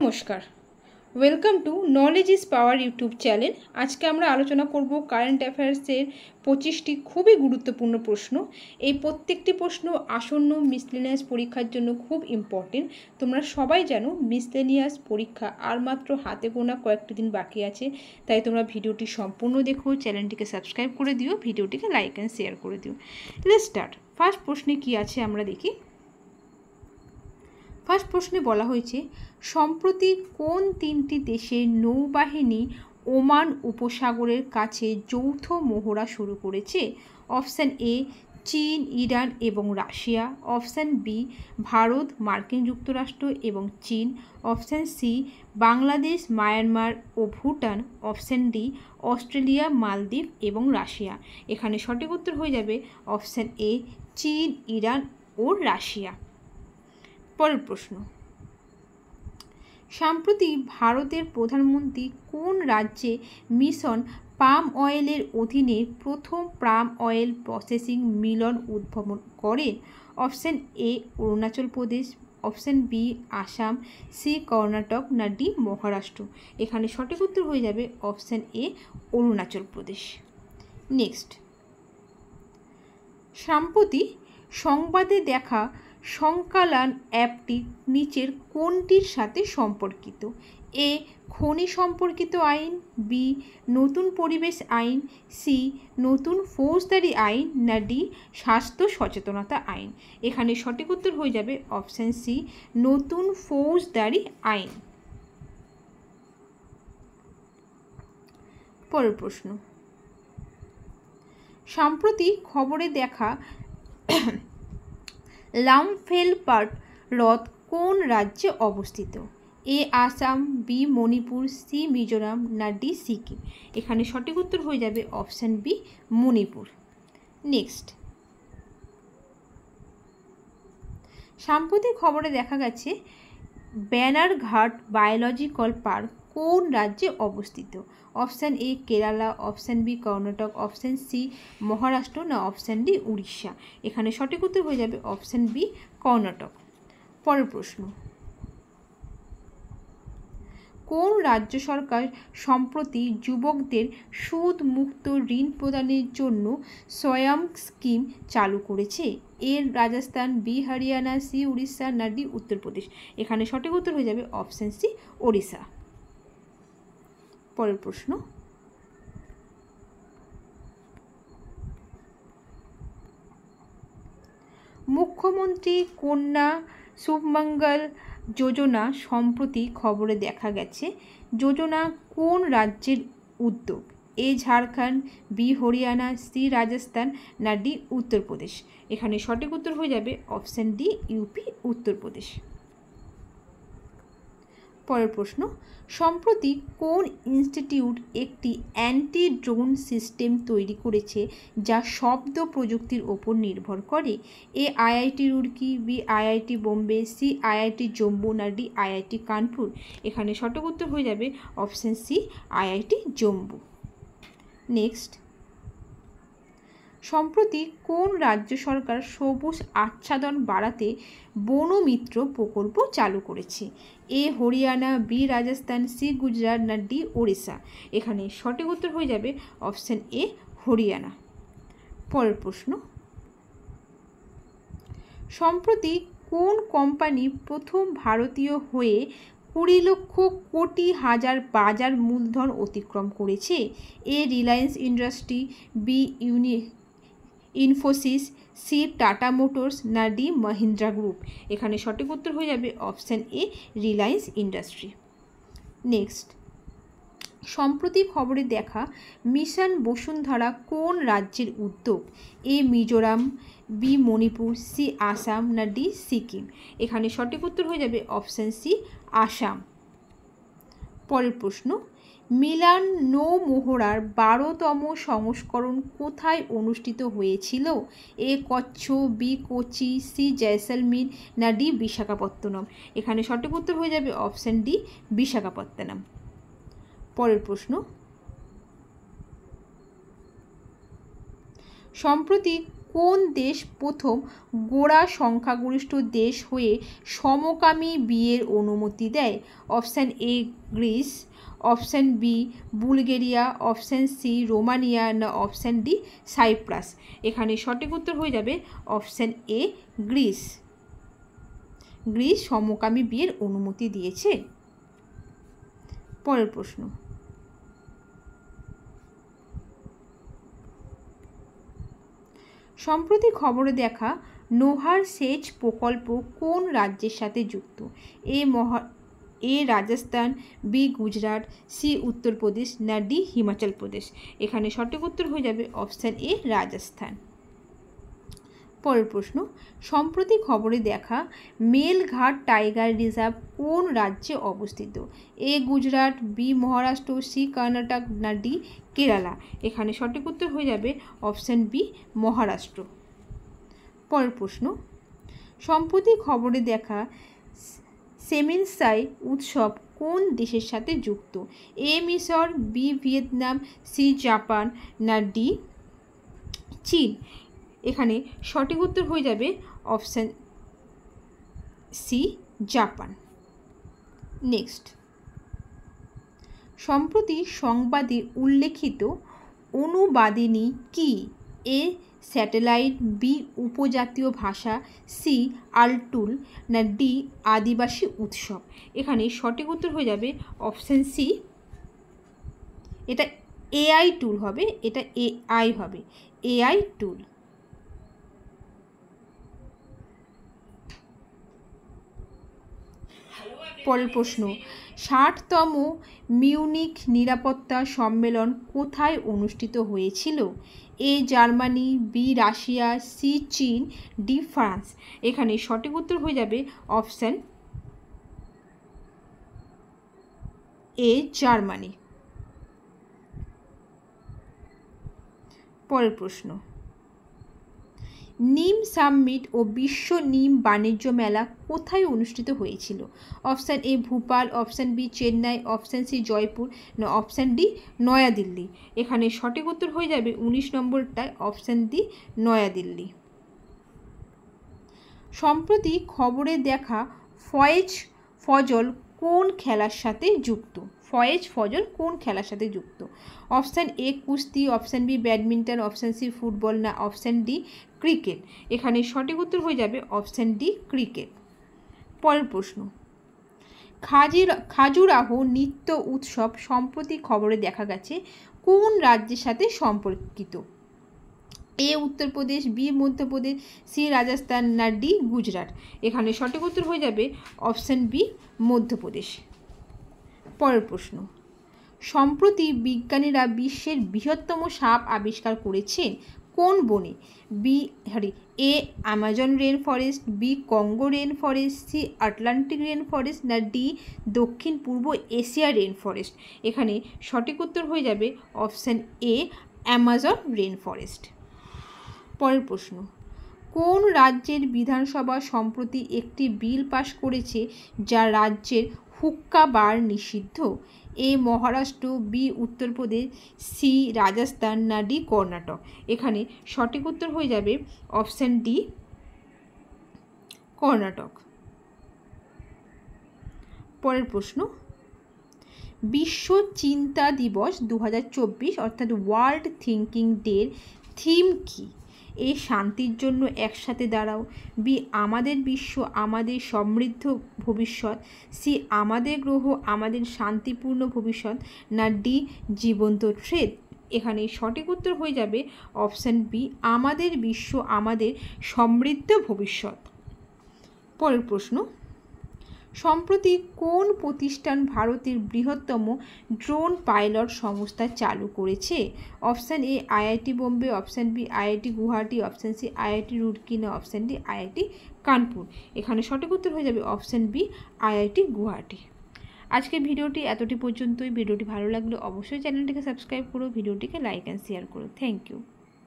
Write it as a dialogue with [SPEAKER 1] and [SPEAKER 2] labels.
[SPEAKER 1] নমস্কার, welcome to knowledge is power YouTube channel. আজকে আমরা আলোচনা করব কারেন্ট অ্যাফেয়ার্সের 25টি খুবই গুরুত্বপূর্ণ প্রশ্ন। এই প্রত্যেকটি প্রশ্ন আসন্ন মিসলেনিয়াস পরীক্ষার জন্য খুব ইম্পর্টেন্ট। তোমরা সবাই জানো মিসলেনিয়াস পরীক্ষা আর মাত্র হাতে গোনা কয়েকটি দিন বাকি আছে, তাই তোমরা ভিডিওটি সম্পূর্ণ দেখো, চ্যানেলটিকে সাবস্ক্রাইব করে দিও, ভিডিওটিকে লাইক অ্যান্ড শেয়ার করে দিও। Let's start. ফার্স্ট প্রশ্নে কি আছে আমরা দেখি। ফার্স্ট প্রশ্নে বলা হয়েছে, সম্প্রতি কোন তিনটি দেশের নৌবাহিনী ওমান উপসাগরের কাছে যৌথ মহড়া শুরু করেছে? অপশান এ চীন, ইরান এবং রাশিয়া। অপশান বি ভারত, মার্কিন যুক্তরাষ্ট্র এবং চীন। অপশান সি বাংলাদেশ, মায়ানমার ও ভুটান। অপশান ডি অস্ট্রেলিয়া, মালদ্বীপ এবং রাশিয়া। এখানে সঠিক উত্তর হয়ে যাবে অপশান এ চীন, ইরান ও রাশিয়া। পরের প্রশ্ন, সম্প্রতি ভারতের প্রধানমন্ত্রী কোন রাজ্যে মিশন পাম অয়েলের অধীনে প্রথম পাম অয়েল প্রসেসিং মিলন উদ্ভাবন করেন? Option A Arunachal Pradesh. Option B Assam. C Karnataka, না ডি মহারাষ্ট্র। এখানে সঠিক উত্তর হয়ে যাবে option A Arunachal Pradesh. Next, সম্প্রতি সংবাদে দেখা সংকালান অ্যাপটি নিচের কোনটির সাথে সম্পর্কিত? এ খনি সম্পর্কিত আইন, বি নতুন পরিবেশ আইন, সি নতুন ফৌজদারি আইন, না ডি স্বাস্থ্য সচেতনতা আইন। এখানে সঠিক উত্তর হয়ে যাবে অপশান সি নতুন ফৌজদারি আইন। পরের প্রশ্ন, সম্প্রতি খবরে দেখা লামফেলপাট হ্রদ কোন রাজ্যে অবস্থিত? এ আসাম, বি মণিপুর, সি মিজোরাম, না ডি সিকিম। এখানে সঠিক উত্তর হয়ে যাবে অপশান বি মণিপুর। নেক্সট, সাম্প্রতিক খবরে দেখা গেছে ব্যানারঘাট বায়োলজিক্যাল পার্ক কোন রাজ্যে অবস্থিত? Option A Kerala, option B Karnataka, option C Maharashtra, না অপশান ডি উড়িষ্যা। এখানে সঠিক উত্তর হয়ে যাবে অপশান বি কর্ণাটক। পরের প্রশ্ন, কোন রাজ্য সরকার সম্প্রতি যুবকদের সুদ মুক্ত ঋণ প্রদানের জন্য স্বয়ং স্কিম চালু করেছে? এ রাজস্থান, বি হরিয়ানা, সি উড়িষ্যা, না ডি উত্তরপ্রদেশ। এখানে সঠিক উত্তর হয়ে যাবে অপশান সি ওড়িশা। পরের প্রশ্ন, মুখ্যমন্ত্রী কন্যা শুভমঙ্গল যোজনা সম্প্রতি খবরে দেখা গেছে যোজনা কোন রাজ্যের উদ্যোগ? এ ঝাড়খণ্ড, বি হরিয়ানা, সি রাজস্থান, না ডি উত্তরপ্রদেশ। এখানে সঠিক উত্তর হয়ে যাবে অপশান ডি ইউপি উত্তরপ্রদেশ। পরের প্রশ্ন, সম্প্রতি কোন ইনস্টিটিউট একটি অ্যান্টি ড্রোন সিস্টেম তৈরি করেছে যা শব্দ প্রযুক্তির ওপর নির্ভর করে? A IIT Roorkee, B IIT Bombay, C IIT Jammu, না ডি আইআইটি কানপুর। এখানে সঠিক উত্তর হয়ে যাবে option C IIT Jammu. Next, সম্প্রতি কোন রাজ্য সরকার সবুজ আচ্ছাদন বাড়াতে বনমিত্র প্রকল্প চালু করেছে? এ হরিয়ানা, বি রাজস্থান, সি গুজরাট, না ডি ওড়িশা। এখানে সঠিক উত্তর হয়ে যাবে অপশান এ হরিয়ানা। পরের প্রশ্ন, সম্প্রতি কোন কোম্পানি প্রথম ভারতীয় হয়ে 20 লক্ষ কোটি হাজার বাজার মূলধন অতিক্রম করেছে? A Reliance Industry, B Infosys, C Tata Motors, না ডি মহিন্দ্রা গ্রুপ। এখানে সঠিক উত্তর হয়ে যাবে option A Reliance Industry. Next, সম্প্রতি খবরে দেখা মিশন বসুন্ধরা কোন রাজ্যের উদ্যোগ? A Mizoram, B Manipur, C Assam, না ডি সিকিম। এখানে সঠিক উত্তর হয়ে যাবে অপশান সি আসাম। পরের প্রশ্ন, মিলান নৌ মহড়ার 12তম সংস্করণ কোথায় অনুষ্ঠিত হয়েছিল? এ কচ্ছ, বি কোচি, সি জয়সলমীর, না ডি বিশাখাপত্তনম। এখানে সঠিক উত্তর হয়ে যাবে অপশান ডি বিশাখাপত্তনম। পরের প্রশ্ন, সম্প্রতি কোন দেশ প্রথম গোঁড়া সংখ্যাগরিষ্ঠ দেশ হয়ে সমকামী বিয়ের অনুমতি দেয়? Option A Greece, option B Bulgaria, option C Romania, না অপশান ডি সাইপ্রাস। এখানে সঠিক উত্তর হয়ে যাবে অপশান এ গ্রিস। গ্রিস সমকামী বিয়ের অনুমতি দিয়েছে। পরের প্রশ্ন, সম্প্রতি খবরে দেখা নোহার সেচ প্রকল্প কোন রাজ্যের সাথে যুক্ত? এ রাজস্থান, বি গুজরাট, সি উত্তরপ্রদেশ, না ডি হিমাচল প্রদেশ। এখানে সঠিক উত্তর হয়ে যাবে অপশান এ রাজস্থান। পরের প্রশ্ন, সম্প্রতি খবরে দেখা মেলঘাট টাইগার রিজার্ভ কোন রাজ্যে অবস্থিত? এ গুজরাট, বি মহারাষ্ট্র, সি কর্ণাটক, না ডি কেরালা। এখানে সঠিক উত্তর হয়ে যাবে অপশান বি মহারাষ্ট্র। পরের প্রশ্ন, সম্প্রতি খবরে দেখা সেমিনসাই উৎসব কোন দেশের সাথে যুক্ত? এ মিশর, বি ভিয়েতনাম, সি জাপান, না ডি চীন। এখানে সঠিক উত্তর হয়ে যাবে অপশান সি জাপান। নেক্সট, সম্প্রতি সংবাদে উল্লেখিত অনুবাদিনী কি? এ স্যাটেলাইট, বি উপজাতীয় ভাষা, সি আলটুল, না ডি আদিবাসী উৎসব। এখানে সঠিক উত্তর হয়ে যাবে অপশান সি, এটা এআই টুল হবে, এটা এআই হবে, এআই টুল। পরের প্রশ্ন, 60তম মিউনিখ নিরাপত্তা সম্মেলন কোথায় অনুষ্ঠিত হয়েছিল? A Germany, B Russia, C চীন, ডি ফ্রান্স। এখানে সঠিক উত্তর হয়ে যাবে অপশান এ জার্মানি। পরের প্রশ্ন, নিম সামিট ও বিশ্ব নিম বাণিজ্য মেলা কোথায় অনুষ্ঠিত হয়েছিল? Option A Bhopal, option B Chennai, option C Jaipur, না অপশান ডি নয়াদিল্লি। এখানে সঠিক উত্তর হয়ে যাবে 19 নম্বরটায় অপশান ডি নয়াদিল্লি। সম্প্রতি খবরে দেখা ফয়েজ ফজল কোন খেলার সাথে যুক্ত? ফয়েজ ফজল কোন খেলার সাথে যুক্ত? অপশান এ কুস্তি, option B badminton, option C football, না অপশান ডি ক্রিকেট। এখানে সঠিক উত্তর হয়ে যাবে অপশান ডি ক্রিকেট। পরের প্রশ্ন, খাজুরাহো নৃত্য উৎসব সম্প্রতি খবরে দেখা গেছে কোন রাজ্যের সাথে সম্পর্কিত? এ উত্তরপ্রদেশ, বি মধ্যপ্রদেশ, সি রাজস্থান, না ডি গুজরাট। এখানে সঠিক উত্তর হয়ে যাবে অপশান বি মধ্যপ্রদেশ। পরের প্রশ্ন, সম্প্রতি বিজ্ঞানীরা বিশ্বের বৃহত্তম সাপ আবিষ্কার করেছেন কোন বনে? A Amazon rain forest, B Congo rain forest, C Atlantic rain forest, না ডি দক্ষিণ পূর্ব এশিয়া রেন ফরেস্ট। এখানে সঠিক উত্তর হয়ে যাবে option A Amazon rain forest. পরের প্রশ্ন, কোন রাজ্যের বিধানসভা সম্প্রতি একটি বিল পাশ করেছে যা রাজ্যের হুক্কা বার নিষিদ্ধ? এ মহারাষ্ট্র, বি উত্তরপ্রদেশ, সি রাজস্থান, না ডি কর্ণাটক। এখানে সঠিক উত্তর হয়ে যাবে অপশান ডি কর্ণাটক। পরের প্রশ্ন, বিশ্ব চিন্তা দিবস 2024 অর্থাৎ ওয়ার্ল্ড থিঙ্কিং ডের থিম কি? এ শান্তির জন্য একসাথে দাঁড়াও, বি আমাদের বিশ্ব আমাদের সমৃদ্ধ ভবিষ্যৎ, সি আমাদের গ্রহ আমাদের শান্তিপূর্ণ ভবিষ্যৎ, না ডি জীবন্ত ট্রেড। এখানে সঠিক উত্তর হয়ে যাবে অপশান বি আমাদের বিশ্ব আমাদের সমৃদ্ধ ভবিষ্যৎ। পরের প্রশ্ন, সম্প্রতি কোন প্রতিষ্ঠান ভারতের বৃহত্তম ড্রোন পাইলট সংস্থা চালু করেছে? Option A IIT Bombay, option B IIT Guwahati, option C IIT Roorkee, না অপশান ডি আইআইটি কানপুর। এখানে সঠিক উত্তর হয়ে যাবে অপশান বি আইআইটি গুয়াহাটি। আজকের ভিডিওটি এতটি পর্যন্তই। ভিডিওটি ভালো লাগলে অবশ্যই চ্যানেলটিকে সাবস্ক্রাইব করো, ভিডিওটিকে লাইক অ্যান্ড শেয়ার করো। Thank you.